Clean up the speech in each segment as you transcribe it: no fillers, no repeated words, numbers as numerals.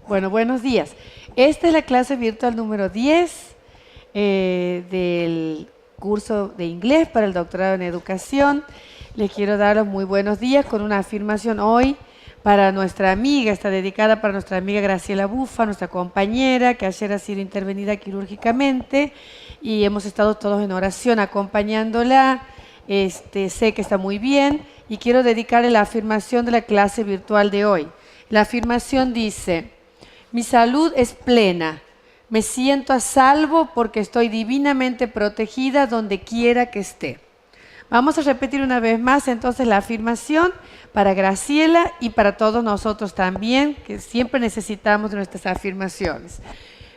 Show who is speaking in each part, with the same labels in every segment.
Speaker 1: Bueno, buenos días. Esta es la clase virtual número 10 del curso de inglés para el doctorado en educación. Les quiero dar los muy buenos días con una afirmación hoy para nuestra amiga, está dedicada para nuestra amiga Graciela Bufa, nuestra compañera, que ayer ha sido intervenida quirúrgicamente y hemos estado todos en oración acompañándola. Sé que está muy bien y quiero dedicarle la afirmación de la clase virtual de hoy. La afirmación dice: mi salud es plena, me siento a salvo porque estoy divinamente protegida donde quiera que esté. Vamos a repetir una vez más entonces la afirmación para Graciela y para todos nosotros también, que siempre necesitamos de nuestras afirmaciones.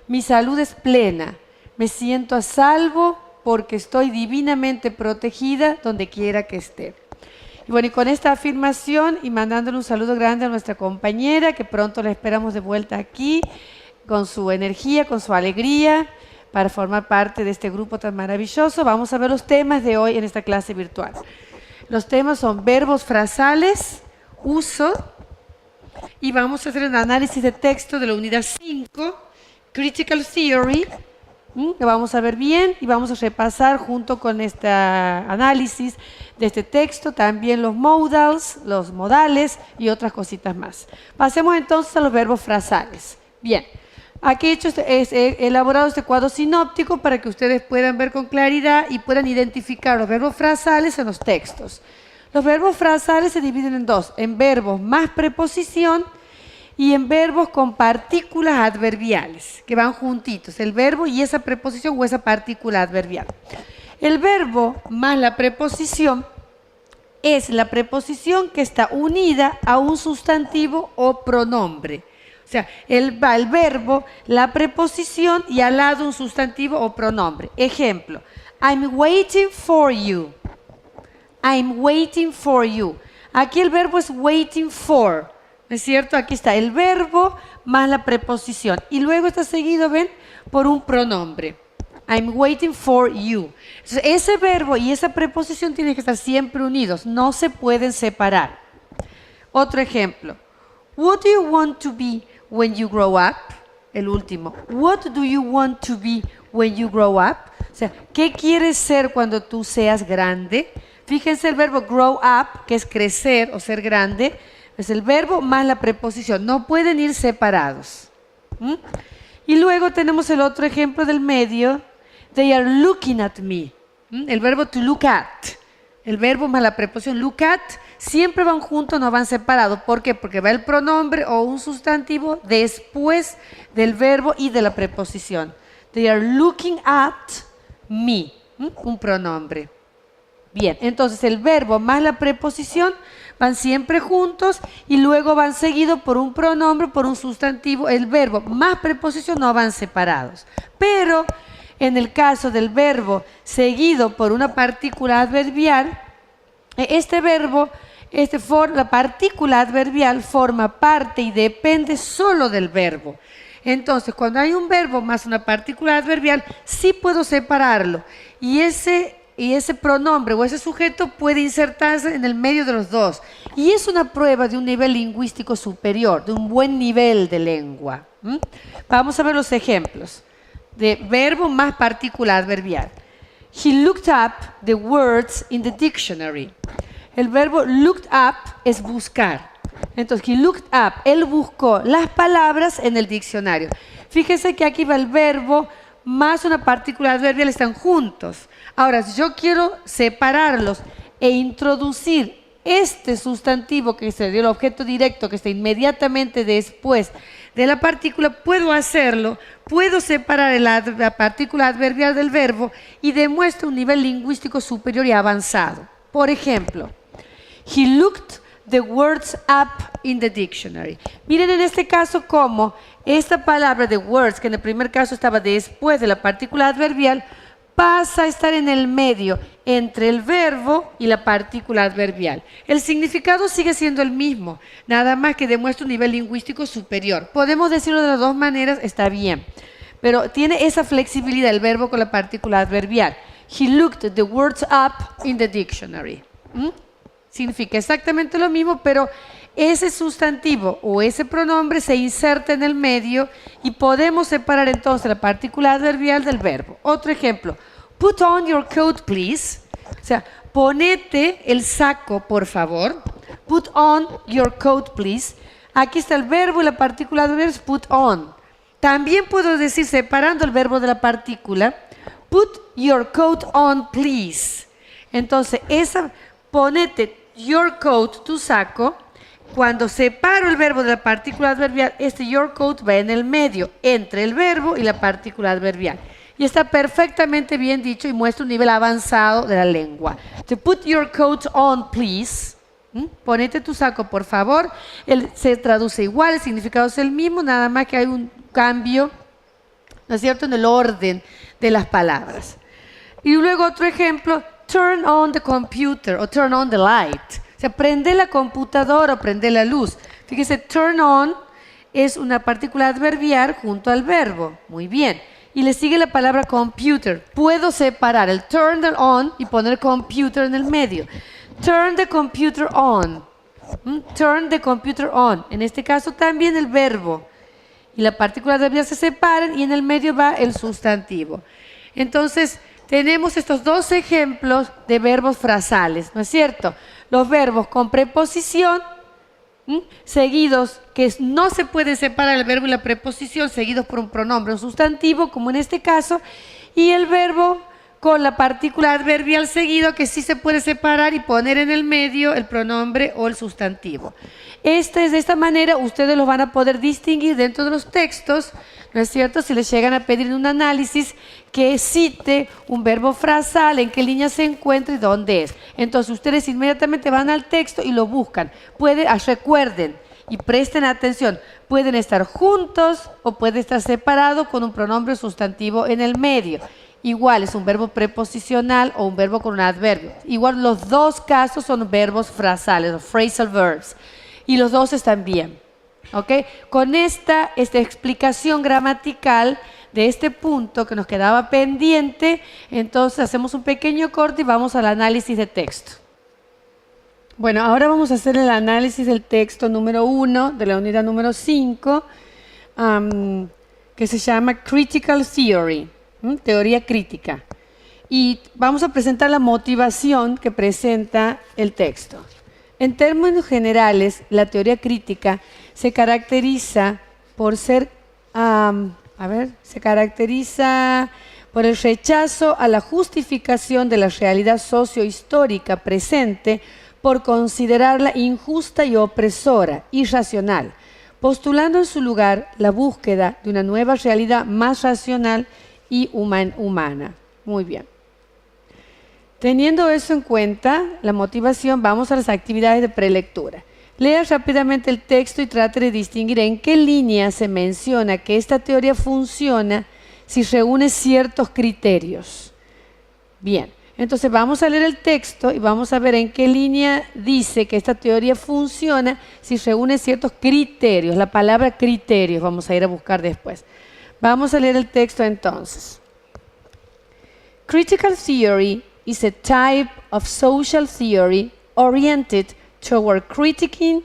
Speaker 1: Mi salud es plena, me siento a salvo porque estoy divinamente protegida donde quiera que esté. Y bueno, y con esta afirmación y mandándole un saludo grande a nuestra compañera, que pronto la esperamos de vuelta aquí, con su energía, con su alegría, para formar parte de este grupo tan maravilloso. Vamos a ver los temas de hoy en esta clase virtual. Los temas son verbos frasales, uso, y vamos a hacer un análisis de texto de la unidad 5, Critical Theory, que vamos a ver bien y vamos a repasar junto con este análisis de este texto también los modals, los modales y otras cositas más. Pasemos entonces a los verbos frasales. Bien, aquí he elaborado este cuadro sinóptico para que ustedes puedan ver con claridad y puedan identificar los verbos frasales en los textos. Los verbos frasales se dividen en dos, en verbos más preposición y en verbos con partículas adverbiales, que van juntitos, el verbo y esa preposición o esa partícula adverbial. El verbo más la preposición es la preposición que está unida a un sustantivo o pronombre. O sea, va el verbo, la preposición y al lado un sustantivo o pronombre. Ejemplo, I'm waiting for you. I'm waiting for you. Aquí el verbo es waiting for. ¿No es cierto? Aquí está el verbo más la preposición. Y luego está seguido, ¿ven? Por un pronombre. I'm waiting for you. Entonces, ese verbo y esa preposición tienen que estar siempre unidos. No se pueden separar. Otro ejemplo. What do you want to be when you grow up? El último. What do you want to be when you grow up? O sea, ¿qué quieres ser cuando tú seas grande? Fíjense el verbo grow up, que es crecer o ser grande. Es el verbo más la preposición. No pueden ir separados. Y luego tenemos el otro ejemplo del medio. They are looking at me. El verbo to look at. El verbo más la preposición look at siempre van juntos, no van separados. ¿Por qué? Porque va el pronombre o un sustantivo después del verbo y de la preposición. They are looking at me. Un pronombre. Bien, entonces el verbo más la preposición van siempre juntos y luego van seguidos por un pronombre, por un sustantivo. El verbo más preposición no van separados. Pero en el caso del verbo seguido por una partícula adverbial, este verbo, la partícula adverbial forma parte y depende solo del verbo. Entonces, cuando hay un verbo más una partícula adverbial, sí puedo separarlo. Y ese pronombre o ese sujeto puede insertarse en el medio de los dos. Y es una prueba de un nivel lingüístico superior, de un buen nivel de lengua. Vamos a ver los ejemplos de verbo más partícula adverbial. He looked up the words in the dictionary. El verbo looked up es buscar. Entonces, he looked up, él buscó las palabras en el diccionario. Fíjense que aquí va el verbo más una partícula adverbial, están juntos. Ahora, si yo quiero separarlos e introducir este sustantivo que se dio el objeto directo, que está inmediatamente después de la partícula, puedo hacerlo, puedo separar la partícula adverbial del verbo y demuestra un nivel lingüístico superior y avanzado. Por ejemplo, he looked the words up in the dictionary. Miren en este caso cómo esta palabra de words, que en el primer caso estaba después de la partícula adverbial, pasa a estar en el medio entre el verbo y la partícula adverbial. El significado sigue siendo el mismo, nada más que demuestra un nivel lingüístico superior. Podemos decirlo de las dos maneras, está bien, pero tiene esa flexibilidad el verbo con la partícula adverbial. He looked the words up in the dictionary. Significa exactamente lo mismo, pero ese sustantivo o ese pronombre se inserta en el medio y podemos separar entonces la partícula adverbial del verbo. Otro ejemplo, put on your coat, please. O sea, ponete el saco, por favor. Put on your coat, please. Aquí está el verbo y la partícula adverbial es put on. También puedo decir, separando el verbo de la partícula, put your coat on, please. Entonces, ponete your coat, tu saco. Cuando separo el verbo de la partícula adverbial, este your coat va en el medio, entre el verbo y la partícula adverbial. Y está perfectamente bien dicho y muestra un nivel avanzado de la lengua. To put your coat on, please. Ponete tu saco, por favor. Se traduce igual, el significado es el mismo, nada más que hay un cambio, ¿no es cierto?, en el orden de las palabras. Y luego otro ejemplo, turn on the computer o turn on the light. O sea, prende la computadora o prende la luz. Fíjese, turn on es una partícula adverbial junto al verbo. Muy bien. Y le sigue la palabra computer. Puedo separar el turn on y poner computer en el medio. Turn the computer on. Turn the computer on. En este caso también el verbo y la partícula adverbial se separan y en el medio va el sustantivo. Entonces, tenemos estos dos ejemplos de verbos frasales, ¿no es cierto? Los verbos con preposición, seguidos, que no se puede separar el verbo y la preposición, seguidos por un pronombre o sustantivo, como en este caso, y el verbo con la partícula adverbial seguido, que sí se puede separar y poner en el medio el pronombre o el sustantivo. De esta manera ustedes los van a poder distinguir dentro de los textos, ¿no es cierto? Si les llegan a pedir un análisis que cite un verbo frasal, en qué línea se encuentra y dónde es. Entonces ustedes inmediatamente van al texto y lo buscan. Recuerden y presten atención, pueden estar juntos o puede estar separado con un pronombre sustantivo en el medio. Igual es un verbo preposicional o un verbo con un adverbio. Igual los dos casos son verbos frasales o phrasal verbs. Y los dos están bien. ¿Ok? Con esta explicación gramatical de este punto que nos quedaba pendiente, entonces hacemos un pequeño corte y vamos al análisis de texto. Bueno, ahora vamos a hacer el análisis del texto número 1 de la unidad número 5, que se llama Critical Theory, teoría crítica. Y vamos a presentar la motivación que presenta el texto. En términos generales, la teoría crítica se caracteriza por por el rechazo a la justificación de la realidad sociohistórica presente por considerarla injusta y opresora, irracional, postulando en su lugar la búsqueda de una nueva realidad más racional y humana. Muy bien. Teniendo eso en cuenta, la motivación, vamos a las actividades de prelectura. Lea rápidamente el texto y trate de distinguir en qué línea se menciona que esta teoría funciona si reúne ciertos criterios. Bien, entonces vamos a leer el texto y vamos a ver en qué línea dice que esta teoría funciona si reúne ciertos criterios. La palabra criterios vamos a ir a buscar después. Vamos a leer el texto entonces. Critical theory is a type of social theory oriented toward critiquing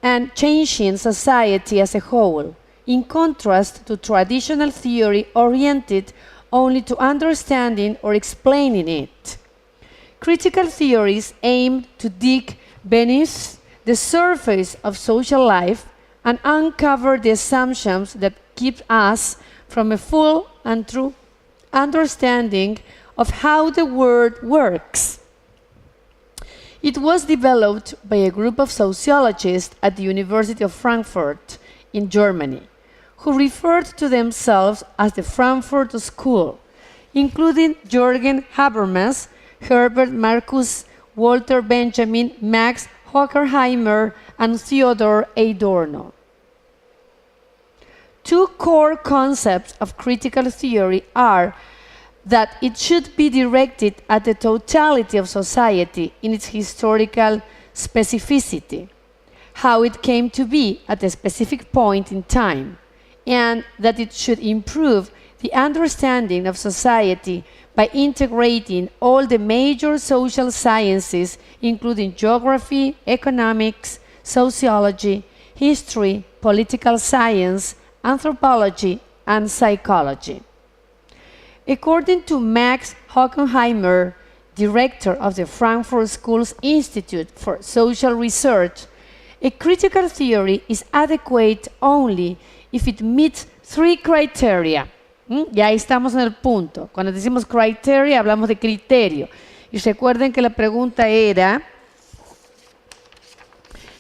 Speaker 1: and changing society as a whole, in contrast to traditional theory oriented only to understanding or explaining it. Critical theories aim to dig beneath the surface of social life and uncover the assumptions that keep us from a full and true understanding of how the world works. It was developed by a group of sociologists at the University of Frankfurt in Germany, who referred to themselves as the Frankfurt School, including Jürgen Habermas, Herbert Marcuse, Walter Benjamin, Max Horkheimer, and Theodor Adorno. Two core concepts of critical theory are that it should be directed at the totality of society in its historical specificity, how it came to be at a specific point in time, and that it should improve the understanding of society by integrating all the major social sciences, including geography, economics, sociology, history, political science, anthropology, and psychology. According to Max Hockenheimer, director of the Frankfurt School's Institute for Social Research, a critical theory is adequate only if it meets three criteria. Y ahí estamos en el punto. Cuando decimos criteria, hablamos de criterio. Y recuerden que la pregunta era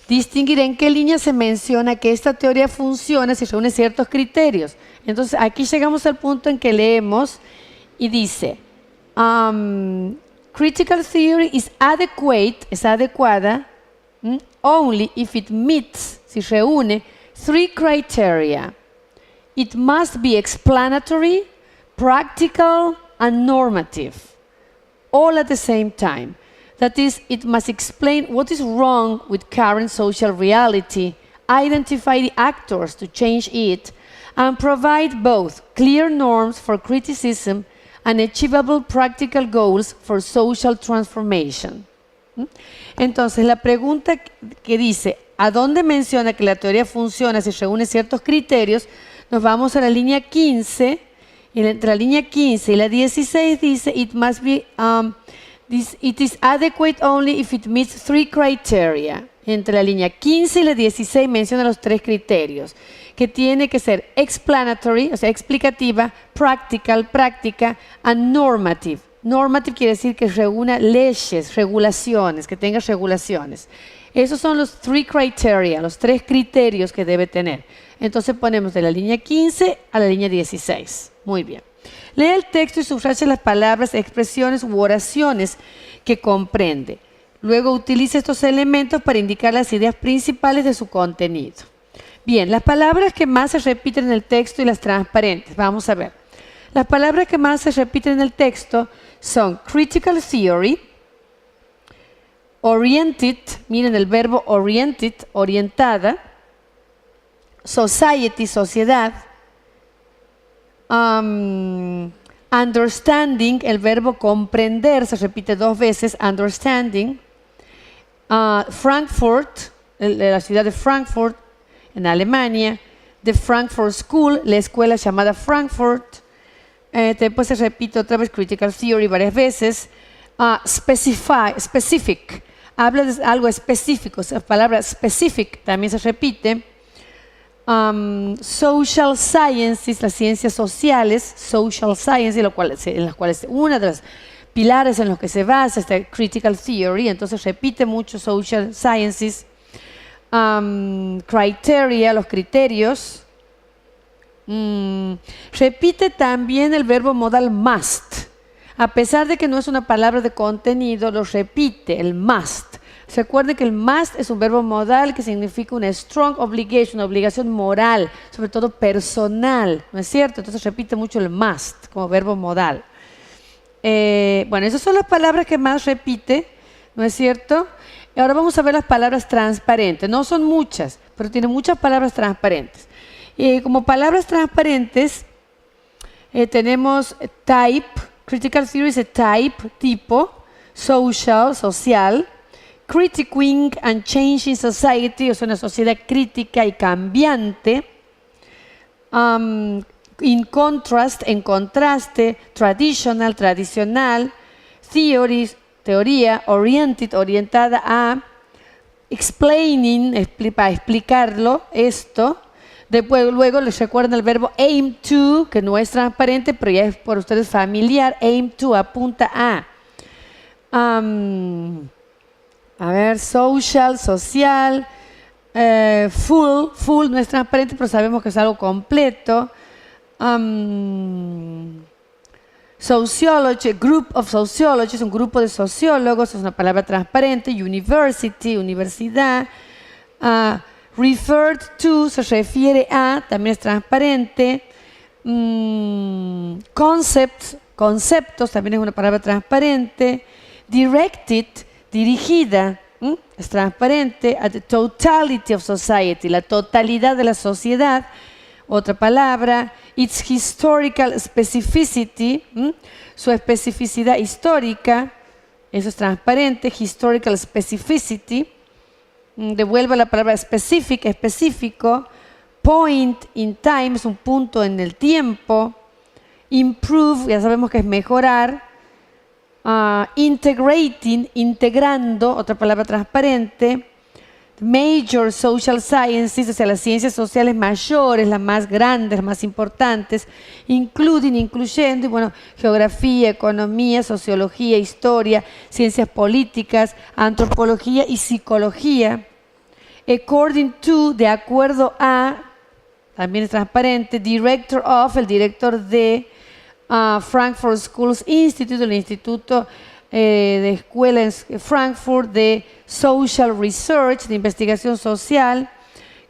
Speaker 1: distinguir en qué línea se menciona que esta teoría funciona si reúne ciertos criterios. Entonces, aquí llegamos al punto en que leemos y dice, critical theory is adequate, es adecuada, only if it meets, si reúne, three criteria. It must be explanatory, practical, and normative, all at the same time. That is, it must explain what is wrong with current social reality, identify the actors to change it, and provide both clear norms for criticism and achievable practical goals for social transformation. Entonces, la pregunta que dice, ¿a dónde menciona que la teoría funciona si reúne ciertos criterios? Nos vamos a la línea 15, y entre la línea 15 y la 16 dice, it is adequate only if it meets three criteria. Entre la línea 15 y la 16 menciona los tres criterios, que tiene que ser explanatory, o sea, explicativa, practical, práctica, and normative. Normative quiere decir que reúna leyes, regulaciones, que tenga regulaciones. Esos son los three criteria, los tres criterios que debe tener. Entonces ponemos de la línea 15 a la línea 16. Muy bien. Lea el texto y subraya las palabras, expresiones u oraciones que comprende. Luego utiliza estos elementos para indicar las ideas principales de su contenido. Bien, las palabras que más se repiten en el texto y las transparentes. Vamos a ver. Las palabras que más se repiten en el texto son critical theory, oriented, miren el verbo oriented, orientada, society, sociedad, understanding, el verbo comprender, se repite dos veces, understanding, Frankfurt, la ciudad de Frankfurt, en Alemania, the Frankfurt School, la escuela llamada Frankfurt, después se repite otra vez critical theory varias veces, specific, habla de algo específico, la palabra specific también se repite, social sciences, las ciencias sociales, social sciences, en las cuales una de las pilares en los que se basa esta critical theory, entonces repite mucho social sciences, criteria, los criterios, repite también el verbo modal must, a pesar de que no es una palabra de contenido, lo repite, el must. Recuerden que el must es un verbo modal que significa una strong obligation, una obligación moral, sobre todo personal, ¿no es cierto? Entonces repite mucho el must como verbo modal. Bueno, esas son las palabras que más repite, ¿no es cierto? Y ahora vamos a ver las palabras transparentes. No son muchas, pero tiene muchas palabras transparentes. Como palabras transparentes tenemos type, critical theory es type, tipo, social, social, critiquing and changing society, es una sociedad crítica y cambiante, in contrast, en contraste, traditional, tradicional, theories, teoría, oriented, orientada a, explaining, para explicarlo, esto. Después, luego les recuerdan el verbo aim to, que no es transparente, pero ya es por ustedes familiar, aim to, apunta a. A ver, social, social, full no es transparente, pero sabemos que es algo completo. Sociology, group of sociology, es un grupo de sociólogos, es una palabra transparente. University, universidad. Referred to, se refiere a, también es transparente. Concepts, conceptos, también es una palabra transparente. Directed, dirigida, es transparente. At the totality of society, la totalidad de la sociedad, otra palabra. Its historical specificity, su especificidad histórica, eso es transparente. Historical specificity. devuelve la palabra specific, específico. Point in time es un punto en el tiempo. Improve, ya sabemos que es mejorar. Integrating, integrando, otra palabra transparente. Major social sciences, o sea, las ciencias sociales mayores, las más grandes, las más importantes. Including, incluyendo, y bueno, geografía, economía, sociología, historia, ciencias políticas, antropología y psicología. According to, de acuerdo a, también es transparente. Director of, el director de Frankfurt Schools Institute, el instituto de escuela en Frankfurt de Social Research, de investigación social.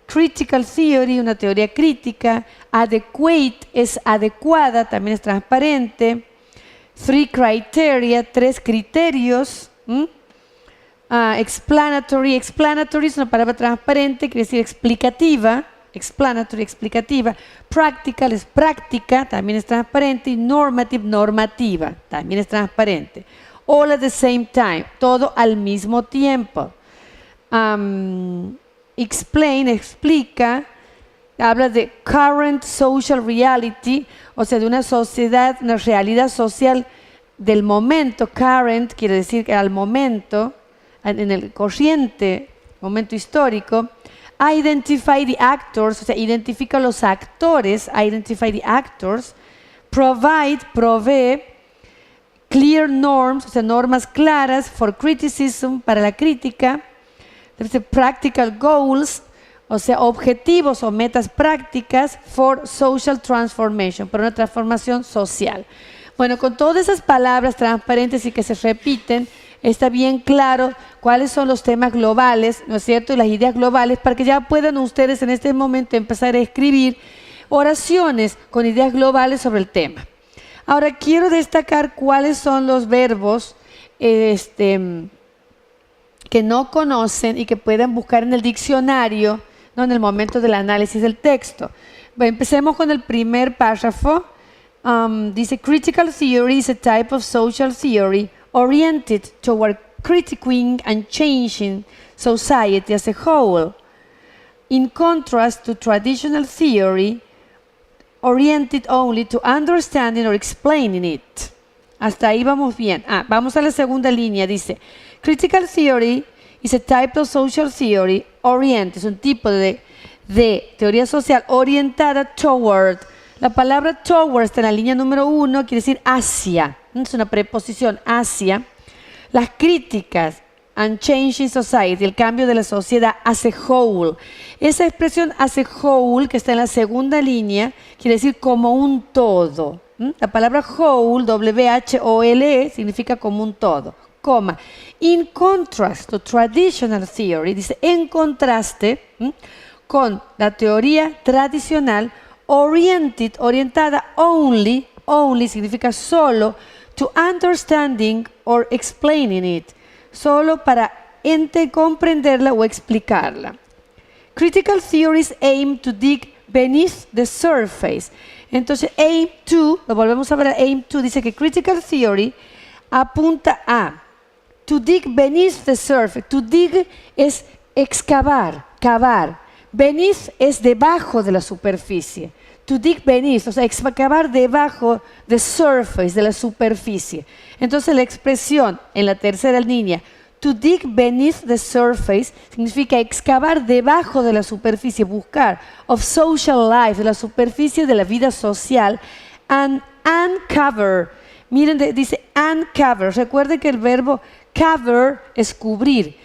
Speaker 1: Critical Theory, una teoría crítica. Adequate es adecuada, también es transparente. 3 criteria, 3 criterios. Explanatory, explanatory es una palabra transparente, quiere decir explicativa. Explanatory, explicativa. Practical es práctica, también es transparente. Y normative, normativa, también es transparente. All at the same time, todo al mismo tiempo. Explain, explica, habla de current social reality, o sea, de una sociedad, una realidad social del momento. Current quiere decir que al momento, en el corriente, momento histórico. Identify the actors, o sea, identifica los actores. Identify the actors. Provide, provee. Clear norms, o sea, normas claras. For criticism, para la crítica. Practical goals, o sea, objetivos o metas prácticas. For social transformation, para una transformación social. Bueno, con todas esas palabras transparentes y que se repiten, está bien claro cuáles son los temas globales, ¿no es cierto? Y las ideas globales, para que ya puedan ustedes en este momento empezar a escribir oraciones con ideas globales sobre el tema. Ahora, quiero destacar cuáles son los verbos que no conocen y que puedan buscar en el diccionario, ¿no? En el momento del análisis del texto. Bueno, empecemos con el primer párrafo. Dice, critical theory is a type of social theory oriented toward critiquing and changing society as a whole, in contrast to traditional theory oriented only to understanding or explaining it. Hasta ahí vamos bien. Vamos a la segunda línea. Dice, critical theory is a type of social theory oriented, es un tipo de teoría social orientada toward. La palabra toward está en la línea número 1, quiere decir hacia. Es una preposición, hacia. Las críticas, and changing society, el cambio de la sociedad as a whole. Esa expresión as a whole, que está en la segunda línea, quiere decir como un todo. La palabra whole, W-H-O-L-E, significa como un todo. Coma. In contrast to traditional theory, dice, en contraste con la teoría tradicional, orientada only significa solo, to understanding or explaining it, solo para comprenderla o explicarla. Critical theories aim to dig beneath the surface. Entonces, aim to, lo volvemos a ver, aim to, dice que critical theory apunta a to dig beneath the surface. To dig es excavar, cavar. Beneath es debajo de la superficie. To dig beneath, o sea, excavar debajo de surface, de la superficie. Entonces la expresión en la tercera línea, to dig beneath the surface, significa excavar debajo de la superficie, buscar, of social life, de la superficie de la vida social, and uncover. Miren, dice uncover. Recuerden que el verbo cover es cubrir.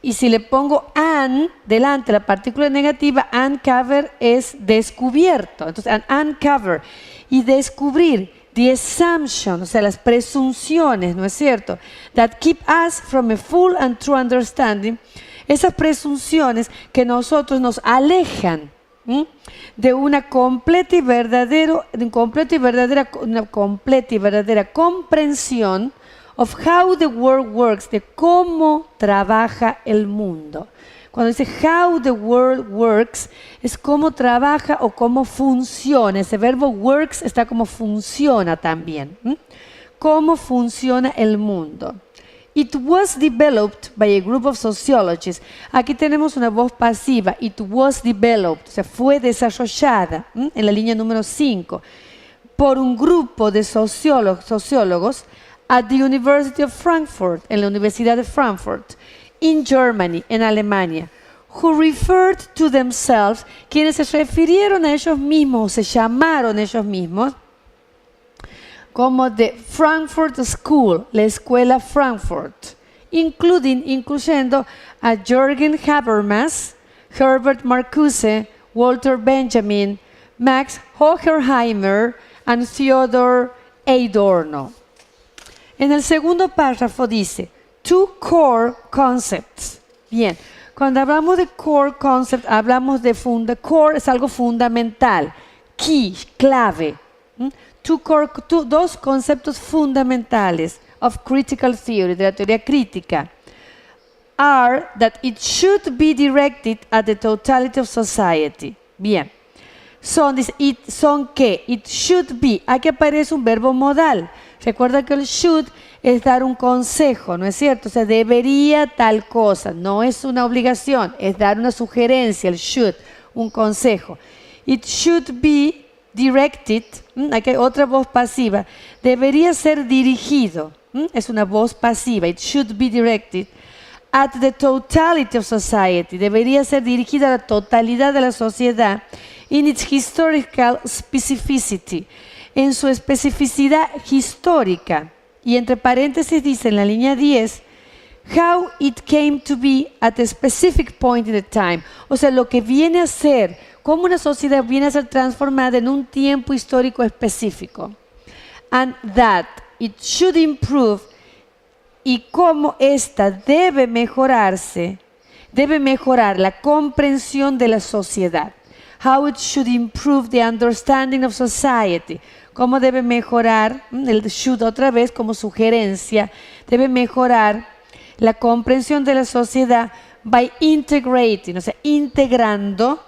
Speaker 1: Y si le pongo an delante, la partícula negativa, uncover es descubierto. Entonces, uncover. Y descubrir, the assumption, o sea, las presunciones, ¿no es cierto? That keep us from a full and true understanding. Esas presunciones que nosotros nos alejan de una completa y verdadera comprensión of how the world works, de cómo trabaja el mundo. Cuando dice how the world works, es cómo trabaja o cómo funciona. Ese verbo works está como funciona también. Cómo funciona el mundo. It was developed by a group of sociologists. Aquí tenemos una voz pasiva. It was developed, o sea, fue desarrollada, en la línea número 5, por un grupo de sociólogos at the University of Frankfurt, en la Universidad de Frankfurt, in Germany, en Alemania, who referred to themselves, quienes se refirieron a ellos mismos, se llamaron ellos mismos, como the Frankfurt School, la escuela Frankfurt, incluyendo a Jürgen Habermas, Herbert Marcuse, Walter Benjamin, Max Horkheimer and Theodor Adorno. En el segundo párrafo dice, two core concepts. Bien, cuando hablamos de core concept, hablamos de core es algo fundamental, key, clave. Dos conceptos fundamentales of critical theory, de la teoría crítica, are that it should be directed at the totality of society. Bien, son que it should be, aquí aparece un verbo modal. Recuerda que el should es dar un consejo, ¿no es cierto? O sea, debería tal cosa, no es una obligación, es dar una sugerencia, el should, un consejo. It should be directed, aquí hay otra voz pasiva, debería ser dirigido, es una voz pasiva, it should be directed at the totality of society, debería ser dirigida a la totalidad de la sociedad in its historical specificity, en su especificidad histórica. Y entre paréntesis dice en la línea 10, how it came to be at a specific point in the time, o sea, lo que viene a ser, cómo una sociedad viene a ser transformada en un tiempo histórico específico. And that it should improve, y cómo esta debe mejorarse, debe mejorar la comprensión de la sociedad. How it should improve the understanding of society. Cómo debe mejorar, el should otra vez como sugerencia, debe mejorar la comprensión de la sociedad by integrating, o sea, integrando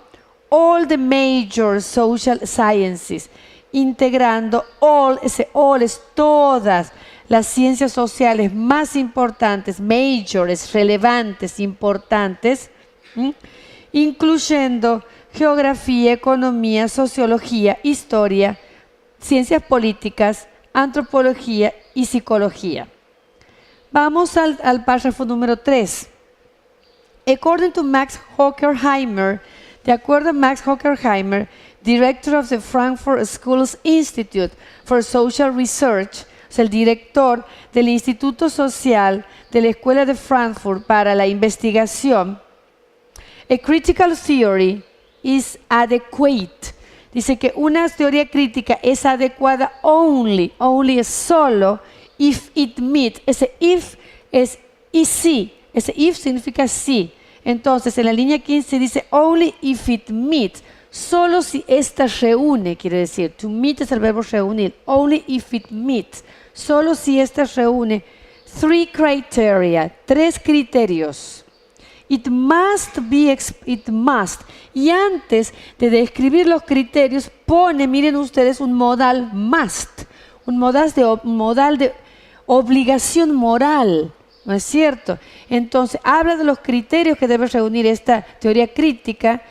Speaker 1: all the major social sciences, integrando ese all es todas las ciencias sociales más importantes, majores, relevantes, importantes, incluyendo geografía, economía, sociología, historia, ciencias políticas, antropología y psicología. Vamos al párrafo número 3. According to Max Horkheimer, de acuerdo a Max Horkheimer, director of the Frankfurt School's Institute for Social Research, es el director del Instituto Social de la Escuela de Frankfurt para la investigación, a critical theory is adequate. Dice que una teoría crítica es adecuada only es solo, if it meets. Ese if es y sí, ese if significa sí. Entonces en la línea 15 dice only if it meets, solo si esta reúne, quiere decir, to meet es el verbo reunir, only if it meets, solo si esta reúne, 3 criteria, 3 criterios. It must, y antes de describir los criterios pone, miren ustedes, un modal must, un modal de obligación moral, ¿no es cierto? Entonces habla de los criterios que debe reunir esta teoría crítica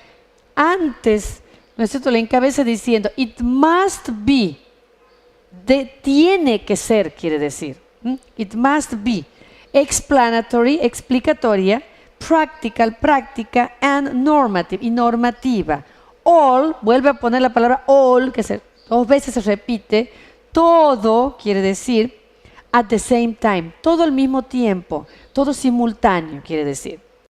Speaker 1: antes, ¿no es cierto? La encabeza diciendo it must be, tiene que ser, quiere decir, it must be explanatory, explicatoria, practical, práctica, and normative, y normativa. All, vuelve a poner la palabra all, que 2 veces se repite, todo quiere decir at the same time, todo al mismo tiempo, todo simultáneo quiere decir.